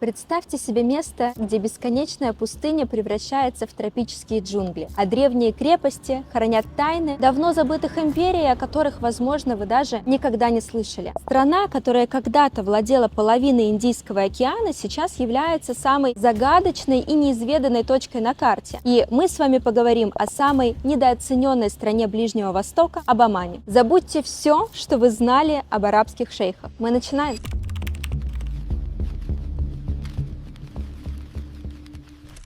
Представьте себе место, где бесконечная пустыня превращается в тропические джунгли, а древние крепости хранят тайны давно забытых империй, о которых, возможно, вы даже никогда не слышали. Страна, которая когда-то владела половиной Индийского океана, сейчас является самой загадочной и неизведанной точкой на карте. И мы с вами поговорим о самой недооцененной стране Ближнего Востока, об Омане. Забудьте все, что вы знали об арабских шейхах. Мы начинаем.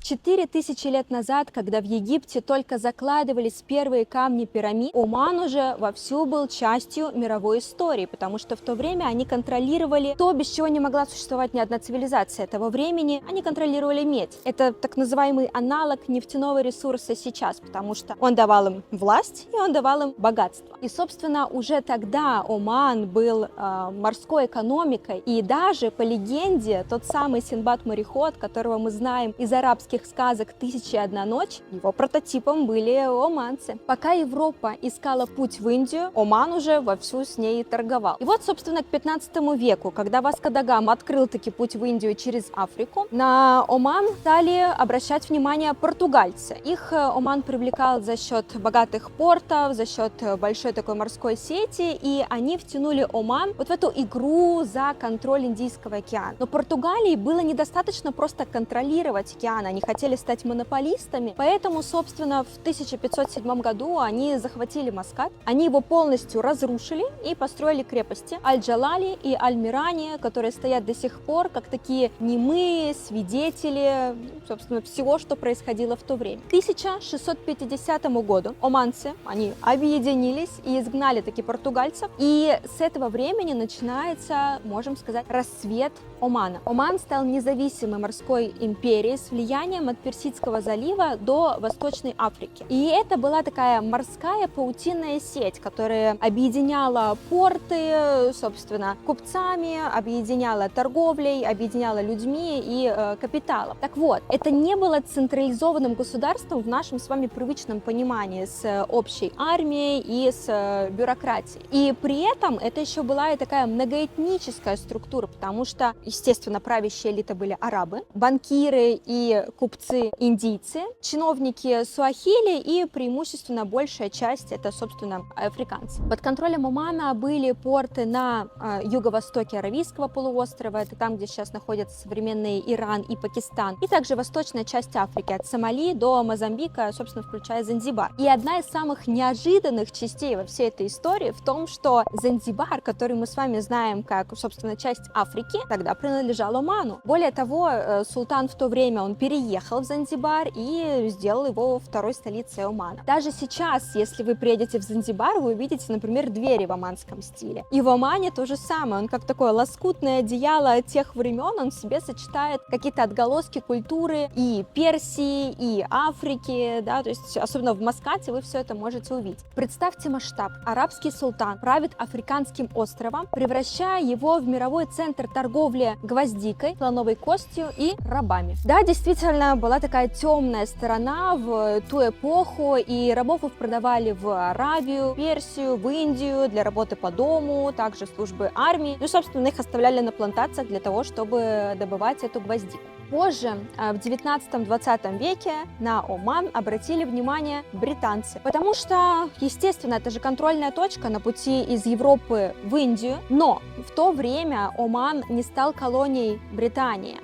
4000 лет назад, когда в Египте только закладывались первые камни пирамид, Оман уже вовсю был частью мировой истории, потому что в то время они контролировали то, без чего не могла существовать ни одна цивилизация того времени. Они контролировали медь. Это так называемый аналог нефтяного ресурса сейчас, потому что он давал им власть и он давал им богатство. И, собственно, уже тогда Оман был морской экономикой, и даже по легенде тот самый Синдбад-мореход, которого мы знаем из арабских сказок «Тысяча и одна ночь», его прототипом были оманцы. Пока Европа искала путь в Индию, Оман уже вовсю с ней торговал. И вот, собственно, к 15 веку, когда Васко да Гама открыл таки путь в Индию через Африку, на Оман стали обращать внимание португальцы. Их Оман привлекал за счет богатых портов, за счет большой такой морской сети, и они втянули Оман вот в эту игру за контроль Индийского океана. Но Португалии было недостаточно просто контролировать океан, они хотели стать монополистами, поэтому, собственно, в 1507 году они захватили Маскат, они его полностью разрушили и построили крепости Аль-Джалали и Аль-Мирани, которые стоят до сих пор как такие немые свидетели, собственно, всего, что происходило в то время. К 1650 году оманцы, они объединились и изгнали таки португальцев, и с этого времени начинается, можем сказать, рассвет Омана. Оман стал независимой морской империей с влиянием от Персидского залива до Восточной Африки. И это была такая морская паутинная сеть, которая объединяла порты, собственно, купцами, объединяла торговлей, объединяла людьми и капиталом. Так вот, это не было централизованным государством в нашем с вами привычном понимании с общей армией и с бюрократией. И при этом это еще была и такая многоэтническая структура, потому что, естественно, правящая элита были арабы, банкиры и купцы индийцы, чиновники суахили и преимущественно большая часть это, собственно, африканцы. Под контролем Омана были порты на юго-востоке Аравийского полуострова, это там, где сейчас находятся современные Иран и Пакистан, и также восточная часть Африки, от Сомали до Мозамбика, собственно, включая Занзибар. И одна из самых неожиданных частей во всей этой истории в том, что Занзибар, который мы с вами знаем как, собственно, часть Африки, тогда принадлежал Оману. Более того, султан в то время, он переехал в Занзибар и сделал его второй столицей Омана. Даже сейчас, если вы приедете в Занзибар, вы увидите, например, двери в оманском стиле. И в Омане то же самое, он как такое лоскутное одеяло тех времен, он в себе сочетает какие-то отголоски культуры и Персии, и Африки, да, то есть особенно в Маскате вы все это можете увидеть. Представьте масштаб. Арабский султан правит африканским островом, превращая его в мировой центр торговли гвоздикой, слоновой костью и рабами. Да, действительно, была такая темная сторона в ту эпоху, и рабов их продавали в Аравию, Персию, в Индию для работы по дому, также службы армии, ну и, собственно, их оставляли на плантациях для того, чтобы добывать эту гвоздику. Позже, в 19-20 веке, на Оман обратили внимание британцы, потому что, естественно, это же контрольная точка на пути из Европы в Индию, но в то время Оман не стал колонией Британии,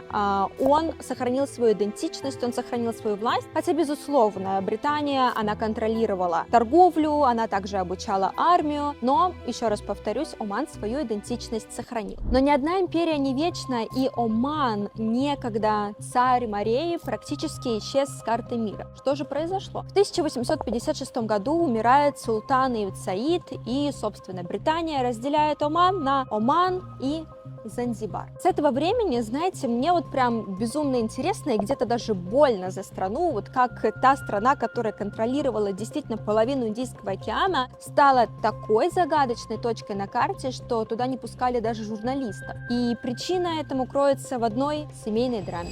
он сохранил свою идентичность, он сохранил свою власть, хотя, безусловно, Британия, она контролировала торговлю, она также обучала армию, но, еще раз повторюсь, Оман свою идентичность сохранил. Но ни одна империя не вечна, и Оман некогда царь морей практически исчез с карты мира. Что же произошло? В 1856 году умирает султан Ибн Саид, и, собственно, Британия разделяет Оман на Оман и Занзибар. С этого времени, знаете, мне вот прям безумно интересно и где-то даже больно за страну, вот как та страна, которая контролировала действительно половину Индийского океана, стала такой загадочной точкой на карте, что туда не пускали даже журналистов. И причина этому кроется в одной семейной драме.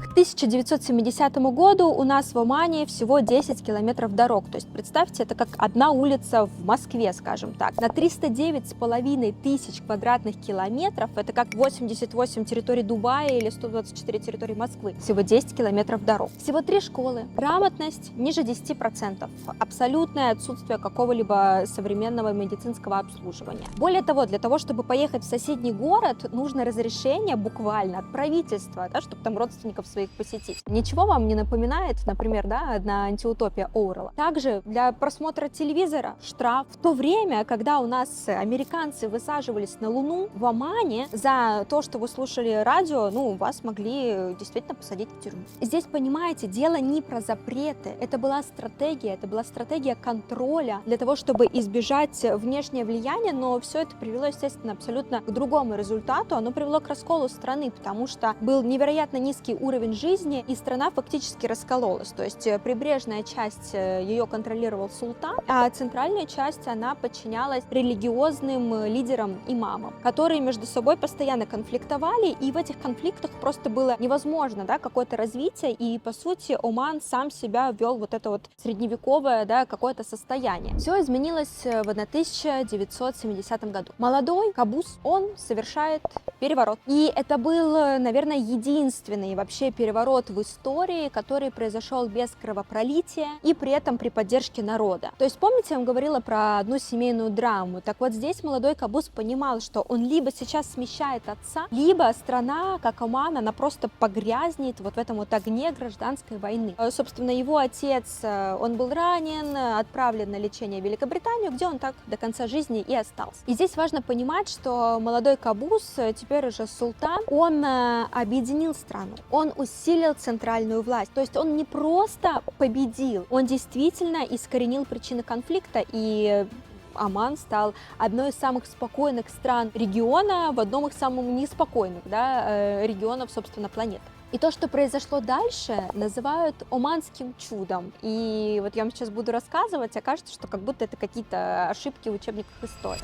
К 1970 году у нас в Омане всего 10 километров дорог. То есть представьте, это как одна улица в Москве, скажем так. На 309,5 тысяч квадратных километров, это как 88 территорий Дубая или 124 территории Москвы. Всего 10 километров дорог. Всего 3 школы. Грамотность ниже 10%. Абсолютное отсутствие какого-либо современного медицинского обслуживания. Более того, для того, чтобы поехать в соседний город, нужно разрешение буквально от правительства, да, чтобы там родственников своих посетить. Ничего вам не напоминает, например, да, одна антиутопия Оуэлла? Также для просмотра телевизора штраф. В то время, когда у нас американцы высаживались на Луну, в Омане за то, что вы слушали радио, вас могли действительно посадить в тюрьму. Здесь, понимаете, дело не про запреты. Это была стратегия контроля для того, чтобы избежать внешнее влияние, но все это привело, естественно, абсолютно к другому результату. Оно привело к расколу страны, потому что был невероятно низкий уровень жизни, и страна фактически раскололась. То есть прибрежная часть ее контролировал султан, а центральная часть, она подчинялась религиозным лидерам, имамам, которые между собой постоянно конфликтовали, и в этих конфликтах просто было невозможно, да, какое-то развитие, и по сути Оман сам себя ввел вот это вот средневековое, да, какое-то состояние. Все изменилось в 1970 году. Молодой Кабус, он совершает переворот. И это был, наверное, единственный вообще переворот в истории, который произошел без кровопролития и при этом при поддержке народа. То есть, помните, я вам говорила про одну семейную драму? Так вот, здесь молодой Кабус понимал, что он либо сейчас смещает отца, либо страна, как Оман, она просто погрязнет вот в этом вот огне гражданской войны. Собственно, его отец, он был ранен, отправлен на лечение в Великобританию, где он так до конца жизни и остался. И здесь важно понимать, что молодой Кабус, теперь уже султан, он объединил страну, он усилил центральную власть. То есть он не просто победил, он действительно искоренил причины конфликта, и Оман стал одной из самых спокойных стран региона, в одном из самых неспокойных, да, регионов, собственно, планеты. И то, что произошло дальше, называют оманским чудом. И вот я вам сейчас буду рассказывать, окажется, что как будто это какие-то ошибки в учебниках истории.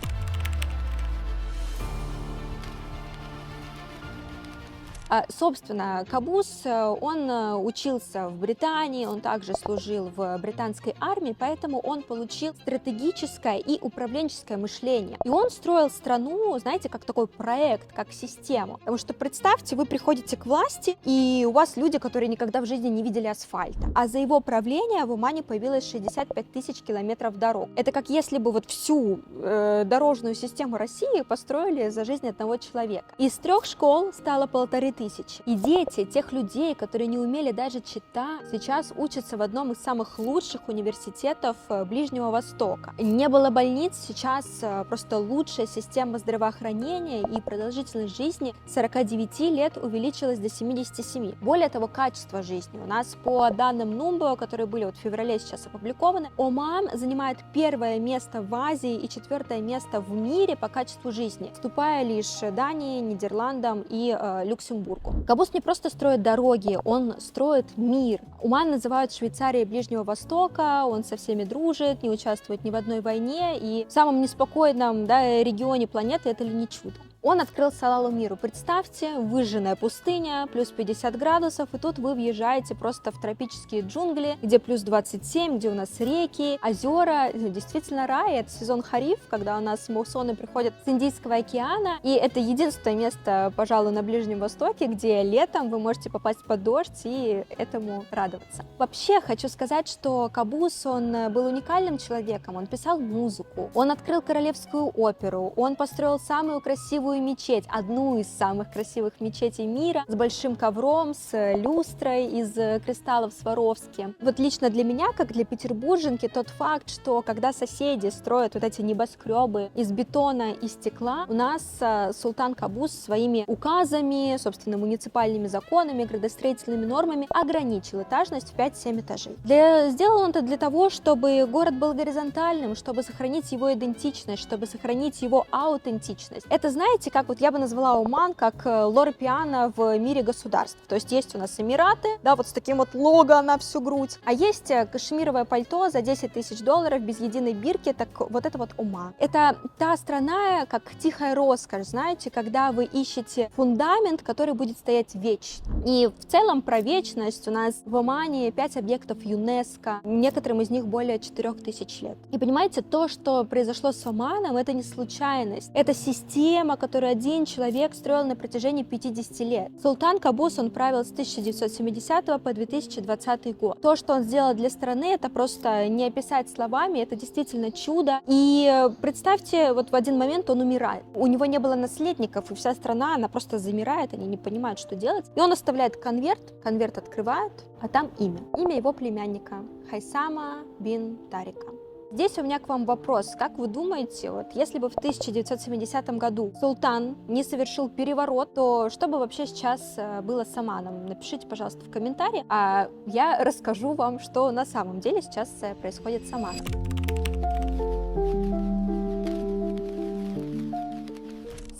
Собственно, Кабус, он учился в Британии, он также служил в британской армии, поэтому он получил стратегическое и управленческое мышление. И он строил страну, знаете, как такой проект, как систему. Потому что представьте, вы приходите к власти, и у вас люди, которые никогда в жизни не видели асфальта. А за его правление в Омане появилось 65 тысяч километров дорог. Это как если бы вот всю дорожную систему России построили за жизнь одного человека. Из 3 школ стало 1500. И дети тех людей, которые не умели даже читать, сейчас учатся в одном из самых лучших университетов Ближнего Востока. Не было больниц, сейчас просто лучшая система здравоохранения, и продолжительность жизни с 49 лет увеличилась до 77. Более того, качество жизни. У нас по данным Numbo, которые были вот в феврале сейчас опубликованы, Оман занимает 1-е место в Азии и 4-е место в мире по качеству жизни, уступая лишь Дании, Нидерландам и Люксембургу. Кабус не просто строит дороги, он строит мир. Оман называют Швейцарией Ближнего Востока, он со всеми дружит, не участвует ни в одной войне, и в самом неспокойном, да, регионе планеты это ли не чудо. Он открыл Салалу миру. Представьте, выжженная пустыня, плюс 50 градусов, и тут вы въезжаете просто в тропические джунгли, где плюс 27, где у нас реки, озера, действительно рай. Это сезон хариф, когда у нас муссоны приходят с Индийского океана, и это единственное место, пожалуй, на Ближнем Востоке, где летом вы можете попасть под дождь и этому радоваться. Вообще, хочу сказать, что Кабус, он был уникальным человеком, он писал музыку, он открыл Королевскую оперу, он построил самую красивую мечеть, одну из самых красивых мечетей мира, с большим ковром, с люстрой из кристаллов Сваровски. Вот лично для меня, как для петербурженки, тот факт, что когда соседи строят вот эти небоскребы из бетона и стекла, у нас султан Кабус своими указами, собственно, муниципальными законами, градостроительными нормами ограничил этажность в 5-7 этажей. Сделал он это для того, чтобы город был горизонтальным, чтобы сохранить его идентичность, чтобы сохранить его аутентичность. Это, знаете, знаете, как вот я бы назвала Оман как Лора Пиано в мире государств. То есть у нас Эмираты, да, вот с таким вот лого на всю грудь, а есть кашемировое пальто за 10 тысяч долларов без единой бирки, так вот это вот Оман. Это та страна, как тихая роскошь, знаете, когда вы ищете фундамент, который будет стоять вечно. И в целом про вечность у нас в Омане 5 объектов ЮНЕСКО, некоторым из них более 4000 лет. И понимаете, то, что произошло с Оманом, это не случайность. Это система, которую один человек строил на протяжении 50 лет. Султан Кабус, он правил с 1970 по 2020 год. То, что он сделал для страны, это просто не описать словами, это действительно чудо. И представьте, вот в один момент он умирает. У него не было наследников, и вся страна, она просто замирает, они не понимают, что делать. И он оставляет конверт открывают, а там имя его племянника Хайсама бин Тарика. Здесь у меня к вам вопрос. Как вы думаете, вот если бы в 1970 году султан не совершил переворот, то что бы вообще сейчас было с Оманом? Напишите, пожалуйста, в комментариях, а я расскажу вам, что на самом деле сейчас происходит с Оманом.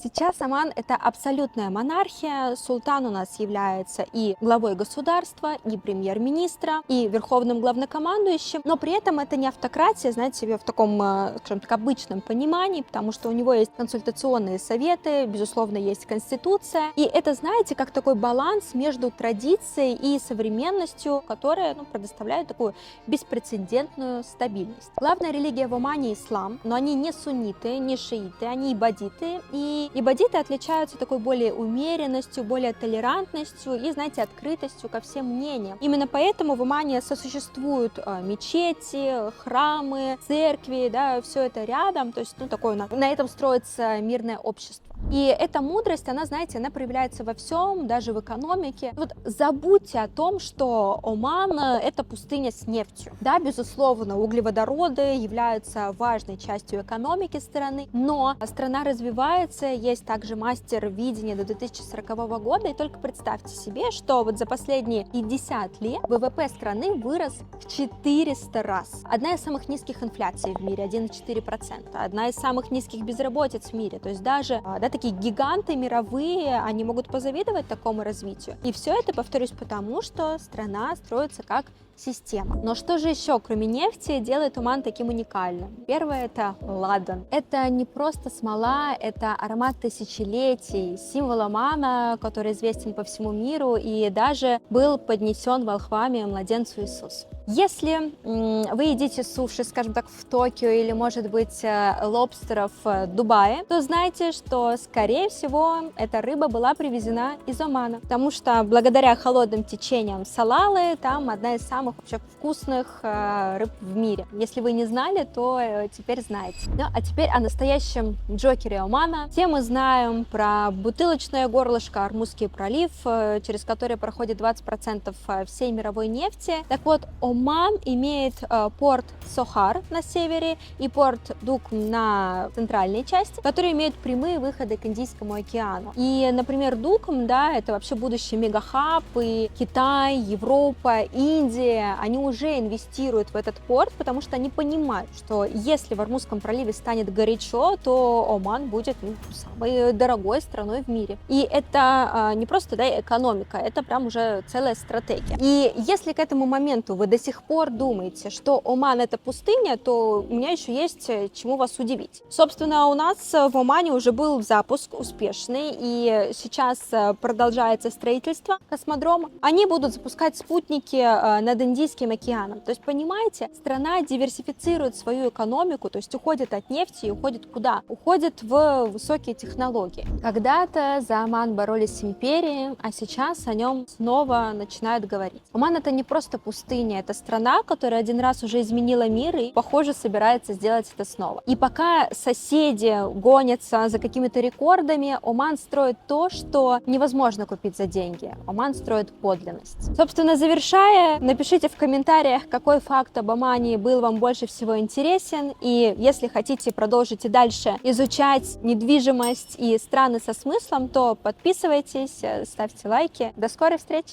Сейчас Оман — это абсолютная монархия. Султан у нас является и главой государства, и премьер-министра, и верховным главнокомандующим, но при этом это не автократия, знаете, себе в таком, скажем так, обычном понимании, потому что у него есть консультационные советы, безусловно, есть конституция, и это, знаете, как такой баланс между традицией и современностью, которая предоставляет такую беспрецедентную стабильность. Главная религия в Омане — ислам, но они не сунниты, не шииты, они ибадиты, и ибадиты отличаются такой более умеренностью, более толерантностью и, знаете, открытостью ко всем мнениям. Именно поэтому в Омане сосуществуют мечети, храмы, церкви, да, все это рядом, то есть, такое на этом строится мирное общество. И эта мудрость, она, знаете, она проявляется во всем, даже в экономике. Вот забудьте о том, что Оман — это пустыня с нефтью. Да, безусловно, углеводороды являются важной частью экономики страны, но страна развивается, есть также мастер видения до 2040 года, и только представьте себе, что вот за последние 50 лет ВВП страны вырос в 400 раз. Одна из самых низких инфляций в мире, 1,4%, одна из самых низких безработиц в мире, то есть даже, такие гиганты мировые, они могут позавидовать такому развитию. И все это, повторюсь, потому что страна строится как система. Но что же еще, кроме нефти, делает Оман таким уникальным? Первое — это ладан. Это не просто смола, это аромат тысячелетий, символ Омана, который известен по всему миру и даже был поднесен волхвами младенцу Иисусу. Если вы едите суши, скажем так, в Токио или, может быть, лобстеров в Дубае, то знайте, что, скорее всего, эта рыба была привезена из Омана, потому что благодаря холодным течениям Салалы там одна из самых вообще вкусных рыб в мире. Если вы не знали, то теперь знаете. Ну, а теперь о настоящем Джокере Омана. Все мы знаем про бутылочное горлышко, Ормузский пролив, через который проходит 20% всей мировой нефти. Так вот, Оман имеет порт Сохар на севере и порт Дукм на центральной части, которые имеют прямые выходы к Индийскому океану. И, например, Дукм, да, это вообще будущий мегахаб, и Китай, Европа, Индия, они уже инвестируют в этот порт, потому что они понимают, что если в Ормузском проливе станет горячо, то Оман будет самой дорогой страной в мире. И это не просто, да, экономика, это прям уже целая стратегия. И если к этому моменту вы до сих пор думаете, что Оман — это пустыня, то у меня еще есть чему вас удивить. Собственно, у нас в Омане уже был запуск успешный, и сейчас продолжается строительство космодрома. Они будут запускать спутники над Индийским океаном. То есть, понимаете, страна диверсифицирует свою экономику, то есть уходит от нефти и уходит куда? Уходит в высокие технологии. Когда-то за Оман боролись империи, а сейчас о нем снова начинают говорить. Оман — это не просто пустыня, это страна, которая один раз уже изменила мир и, похоже, собирается сделать это снова. И пока соседи гонятся за какими-то рекордами, Оман строит то, что невозможно купить за деньги. Оман строит подлинность. Собственно, завершая, напишите в комментариях, какой факт об Омане был вам больше всего интересен. И если хотите продолжить и дальше изучать недвижимость и страны со смыслом, то подписывайтесь, ставьте лайки. До скорой встречи!